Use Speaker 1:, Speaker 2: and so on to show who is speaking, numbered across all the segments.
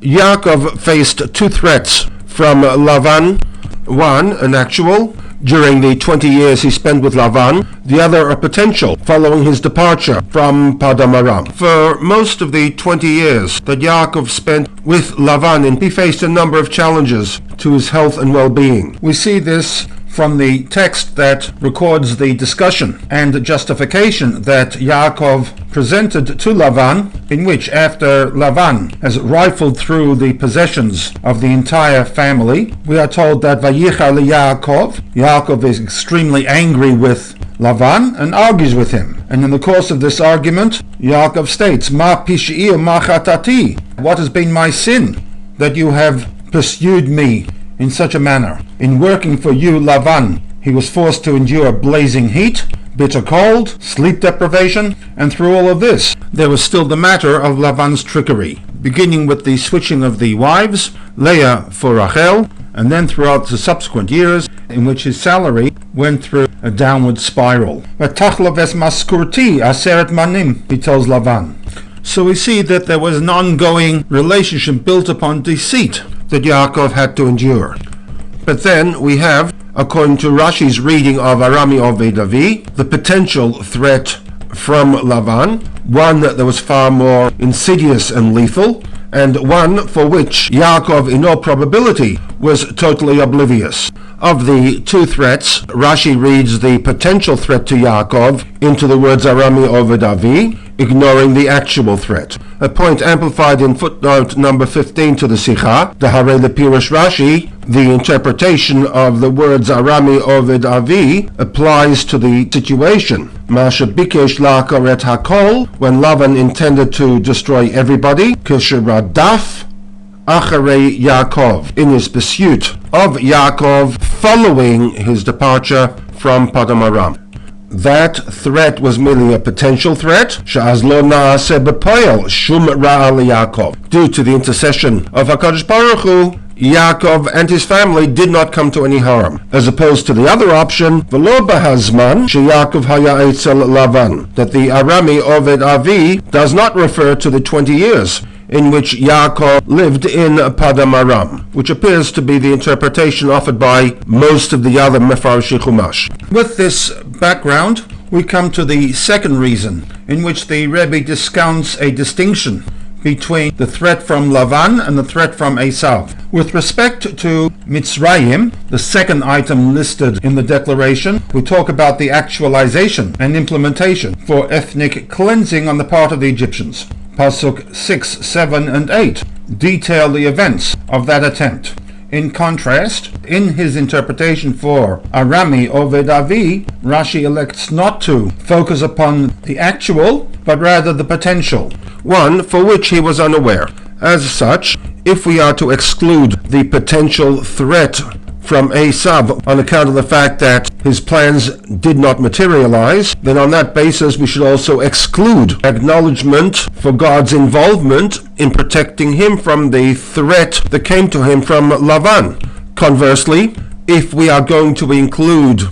Speaker 1: Yaakov faced two threats from Lavan. One, an actual, during the 20 years he spent with Lavan, the other a potential, following his departure from Padam Aram. For most of the 20 years that Yaakov spent with Lavan, he faced a number of challenges to his health and well-being. We see this from the text that records the discussion and justification that Yaakov presented to Lavan, in which, after Lavan has rifled through the possessions of the entire family, we are told that Vayicha Yaakov, Yaakov is extremely angry with Lavan and argues with him. And in the course of this argument, Yaakov states, Ma pish'i ma chatati, what has been my sin that you have pursued me in such a manner? In working for you, Lavan, he was forced to endure blazing heat, bitter cold, sleep deprivation, and through all of this, there was still the matter of Lavan's trickery, beginning with the switching of the wives, Leah for Rachel, and then throughout the subsequent years, in which his salary went through a downward spiral. V'tachlaves maskurti aseret manim, he tells Lavan. So we see that there was an ongoing relationship built upon deceit that Yaakov had to endure. But then we have, according to Rashi's reading of Arami Oved Avi, the potential threat from Lavan, one that was far more insidious and lethal, and one for which Yaakov in all probability was totally oblivious. Of the two threats, Rashi reads the potential threat to Yaakov into the words Arami Oved Avi, ignoring the actual threat. A point amplified in footnote number 15 to the SICHAH, the Hare Lepirish Rashi, the interpretation of the words Arami Oved Avi applies to the situation. Masha Bikesh La'akar et Hakol, when Lavan intended to destroy everybody, Kishiradaf Acharei Yaakov, in his pursuit of Yaakov following his departure from Padam Aram. That threat was merely a potential threat, she'az lo na'aseh b'poel shum ra'a liYaakov. Due to the intercession of HaKadosh Baruch Hu, Yaakov and his family did not come to any harm, as opposed to the other option, v'lo b'hazman sheYaakov haya etzel Lavan, that the Arami Oved Avi does not refer to the 20 years in which Yaakov lived in Padam Aram, which appears to be the interpretation offered by most of the other Mefarshi Chumash. With this background, we come to the second reason, in which the Rebbe discounts a distinction between the threat from Lavan and the threat from Esav. With respect to Mitzrayim, the second item listed in the declaration, we talk about the actualization and implementation for ethnic cleansing on the part of the Egyptians. Pasuk 6, 7, and 8 detail the events of that attempt. In contrast, in his interpretation for Arami Oved Avi, Rashi elects not to focus upon the actual, but rather the potential, one for which he was unaware. As such, if we are to exclude the potential threat from Esav on account of the fact that his plans did not materialize, then on that basis we should also exclude acknowledgement for God's involvement in protecting him from the threat that came to him from Lavan. Conversely, if we are going to include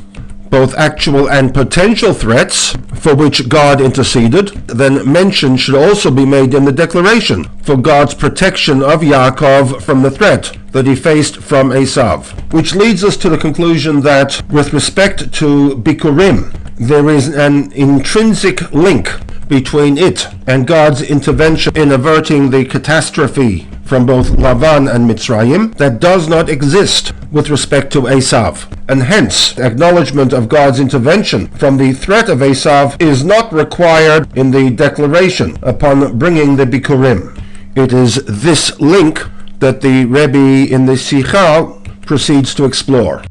Speaker 1: both actual and potential threats for which God interceded, then mention should also be made in the declaration for God's protection of Yaakov from the threat that he faced from Esav. Which leads us to the conclusion that with respect to Bikurim, there is an intrinsic link between it and God's intervention in averting the catastrophe from both Lavan and Mitzrayim that does not exist with respect to Esav. And hence, acknowledgement of God's intervention from the threat of Esav is not required in the declaration upon bringing the Bikurim. It is this link that the Rebbe in the SICHAH proceeds to explore.